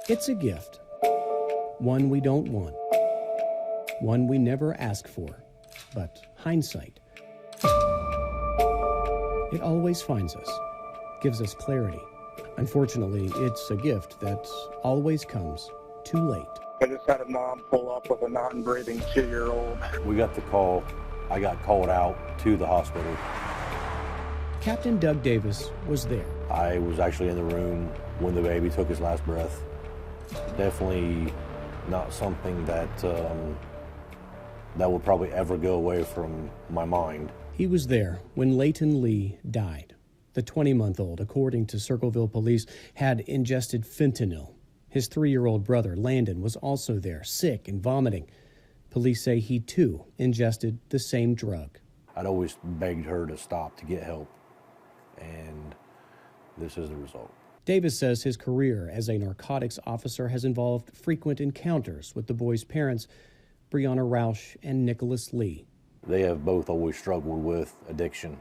It's a gift, one we don't want, one we never ask for, but hindsight, it always finds us, gives us clarity. Unfortunately, it's a gift that always comes too late. I just had a mom pull up with a non-breathing 2-year-old. We got the call. I got called out to the hospital. Captain Doug Davis was there. I was actually in the room when the baby took his last breath. Definitely not something that that will probably ever go away from my mind. He was there when Leighton Lee died. The 20-month-old, according to Circleville police, had ingested fentanyl. His 3-year-old brother, Landon, was also there, sick and vomiting. Police say he, too, ingested the same drug. I'd always begged her to stop, to get help, and this is the result. Davis says his career as a narcotics officer has involved frequent encounters with the boy's parents, Brianna Rausch and Nicholas Lee. They have both always struggled with addiction.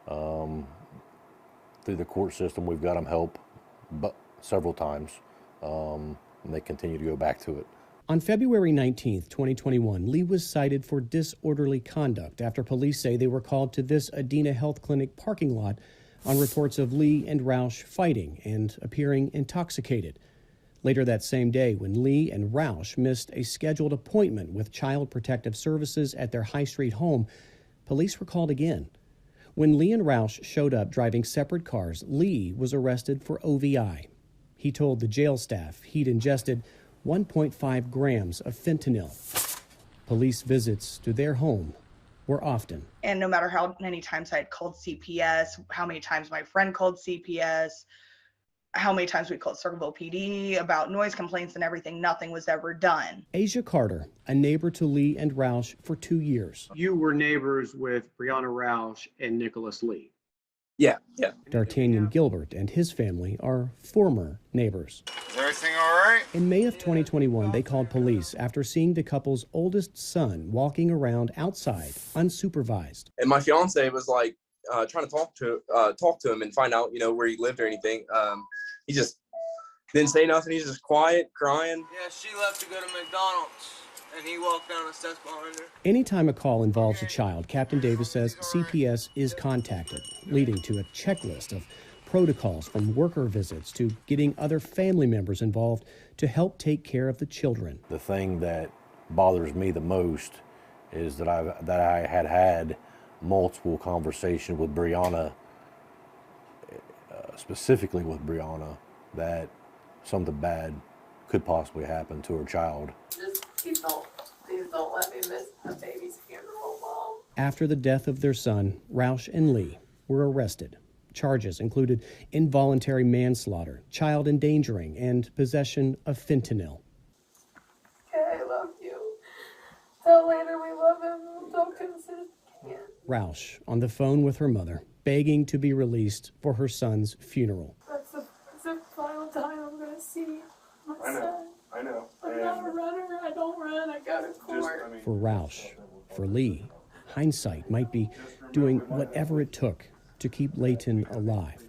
Through the court system, we've got them help several times, and they continue to go back to it. On February 19th, 2021, Lee was cited for disorderly conduct after police say they were called to this Adena Health Clinic parking lot on reports of Lee and Rausch fighting and appearing intoxicated. Later that same day, when Lee and Rausch missed a scheduled appointment with Child Protective Services at their High Street home, police were called again. When Lee and Rausch showed up driving separate cars, Lee was arrested for OVI. He told the jail staff he'd ingested 1.5 grams of fentanyl. Police visits to their home were often. And no matter how many times I had called CPS, how many times my friend called CPS, how many times we called Circleville PD about noise complaints and everything, nothing was ever done. Asia Carter, a neighbor to Lee and Rausch for 2 years. You were neighbors with Brianna Rausch and Nicholas Lee. Yeah. D'Artagnan Gilbert and his family are former neighbors. Is everything all right? In May of 2021, they called police after seeing the couple's oldest son walking around outside, unsupervised. And my fiance was like trying to talk to him and find out, where he lived or anything. He just didn't say nothing. He's just quiet, crying. Yeah, she left to go to McDonald's, and he walked down the steps behind her. Anytime a call involves a child, Captain Davis says CPS is contacted, leading to a checklist of protocols from worker visits to getting other family members involved to help take care of the children. The thing that bothers me the most is that I had multiple conversations with Brianna, specifically with Brianna, that something bad could possibly happen to her child. Please don't let me miss the baby's funeral, Mom. After the death of their son, Rausch and Lee were arrested. Charges included involuntary manslaughter, child endangering, and possession of fentanyl. Okay, I love you. Tell later we love him. We'll talk to him as soon as we can. Rausch on the phone with her mother, begging to be released for her son's funeral. That's the final time I'm going to see my son. I know. I'm not a runner. I don't run. I go to court. For Rausch, for Lee, hindsight might be doing whatever it took to keep Leighton alive.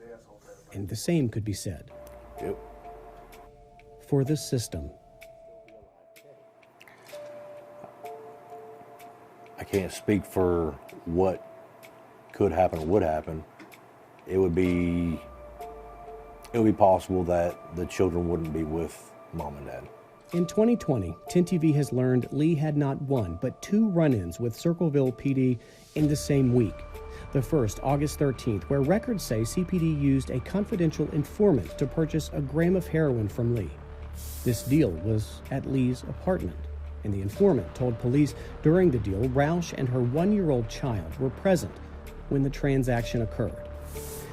And the same could be said for the system. I can't speak for what could happen or would happen. It would be possible that the children wouldn't be with Mom and Dad. In 2020, 10 TV has learned Lee had not one, but 2 run-ins with Circleville PD in the same week. The first, August 13th, where records say CPD used a confidential informant to purchase a gram of heroin from Lee. This deal was at Lee's apartment, and the informant told police during the deal Rausch and her 1-year-old child were present when the transaction occurred.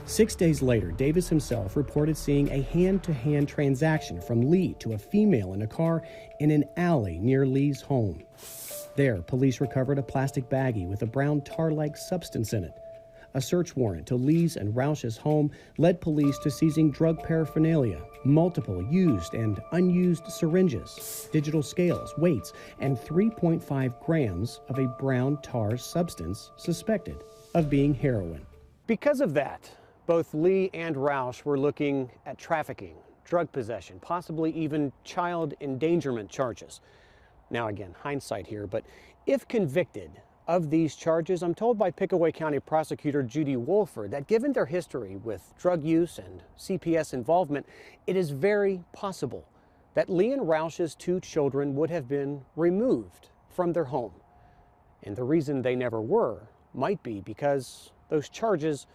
6 days later, Davis himself reported seeing a hand-to-hand transaction from Lee to a female in a car in an alley near Lee's home. There, police recovered a plastic baggie with a brown tar-like substance in it. A search warrant to Lee's and Rausch's home led police to seizing drug paraphernalia, multiple used and unused syringes, digital scales, weights, and 3.5 grams of a brown tar substance suspected of being heroin. Because of that, Both Lee and Roush were looking at trafficking, drug possession, possibly even child endangerment charges. Now again, hindsight here, but if convicted of these charges, I'm told by Pickaway County Prosecutor Judy Wolford that given their history with drug use and CPS involvement, it is very possible that Lee and Roush's 2 children would have been removed from their home. And the reason they never were might be because those charges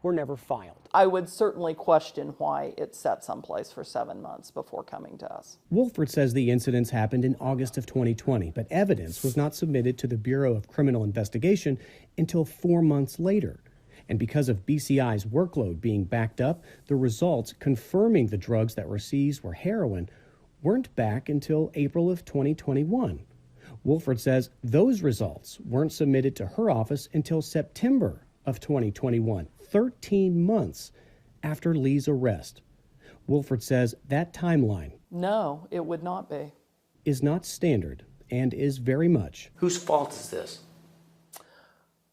were never filed. I would certainly question why it sat someplace for 7 months before coming to us. Wolford says the incidents happened in August of 2020, but evidence was not submitted to the Bureau of Criminal Investigation until 4 months later. And because of BCI's workload being backed up, the results confirming the drugs that were seized were heroin weren't back until April of 2021. Wolford says those results weren't submitted to her office until September of 2021, 13 months after Lee's arrest. Wolford says that timeline No, it would not be. is not standard and is very much Whose fault is this?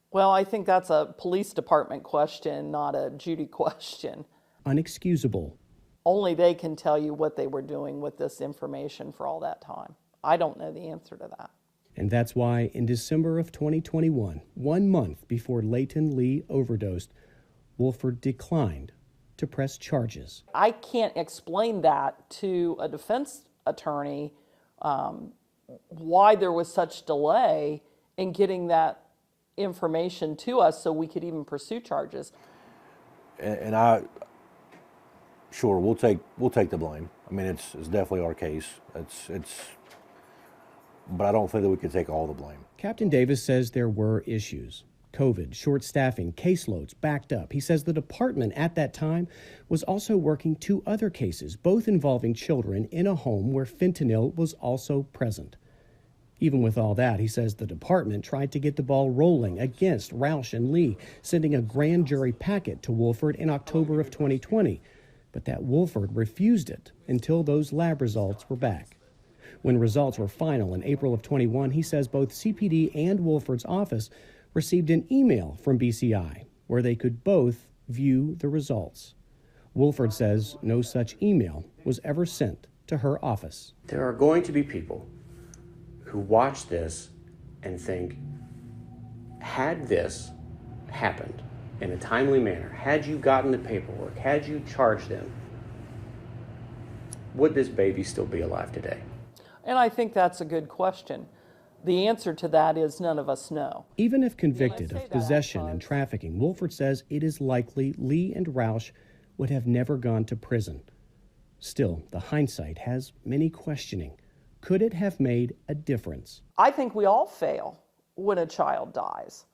Well, I think that's a police department question, not a Judy question. unexcusable. Only they can tell you what they were doing with this information for all that time. I don't know the answer to that. And that's why in December of 2021, 1 month before Leighton Lee overdosed, Wolford declined to press charges. I can't explain that to a defense attorney, why there was such delay in getting that information to us so we could even pursue charges. And sure, we'll take the blame. I mean, it's definitely our case. But I don't think that we could take all the blame. Captain Davis says there were issues. COVID, short staffing, caseloads backed up. He says the department at that time was also working 2 other cases, both involving children in a home where fentanyl was also present. Even with all that, he says the department tried to get the ball rolling against Roush and Lee, sending a grand jury packet to Wolford in October of 2020. But that Wolford refused it until those lab results were back. When results were final in April of 21, he says both CPD and Wolford's office received an email from BCI where they could both view the results. Wolford says no such email was ever sent to her office. There are going to be people who watch this and think, had this happened in a timely manner, had you gotten the paperwork, had you charged them, would this baby still be alive today? And I think that's a good question. The answer to that is none of us know. Even if convicted of possession and trafficking, Wolford says it is likely Lee and Roush would have never gone to prison. Still, the hindsight has many questioning. Could it have made a difference? I think we all fail when a child dies.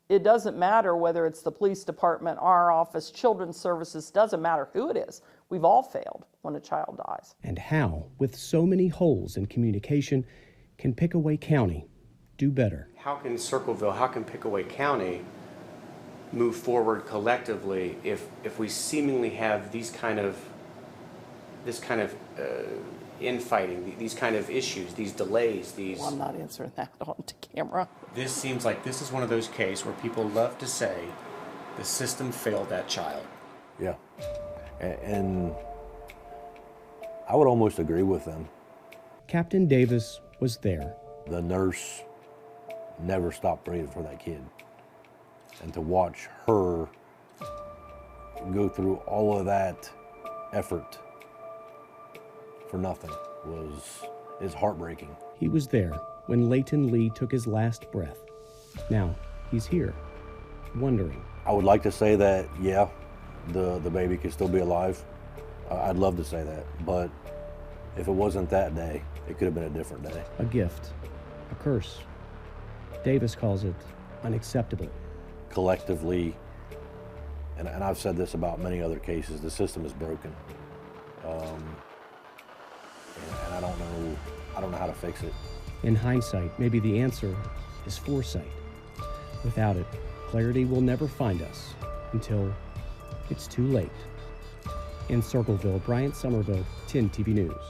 It doesn't matter whether it's the police department, our office, children's services, doesn't matter who it is. We've all failed when a child dies. And how, with so many holes in communication, can Pickaway County do better? How can Circleville, how can Pickaway County move forward collectively if we seemingly have this kind of infighting, these kind of issues, these delays, these... Well, I'm not answering that on camera. This seems like this is one of those cases where people love to say the system failed that child. Yeah. And I would almost agree with them. Captain Davis was there. The nurse never stopped breathing for that kid. And to watch her go through all of that effort for nothing is heartbreaking. He was there when Leighton Lee took his last breath. Now he's here, wondering. I would like to say that, yeah, the baby could still be alive. I'd love to say that, but if it wasn't that day, it could have been a different day. A gift, a curse. Davis calls it unacceptable. Collectively, and I've said this about many other cases, the system is broken. And I don't know how to fix it. In hindsight, maybe the answer is foresight. Without it, clarity will never find us until it's too late. In Circleville, Bryant Somerville, 10 TV News.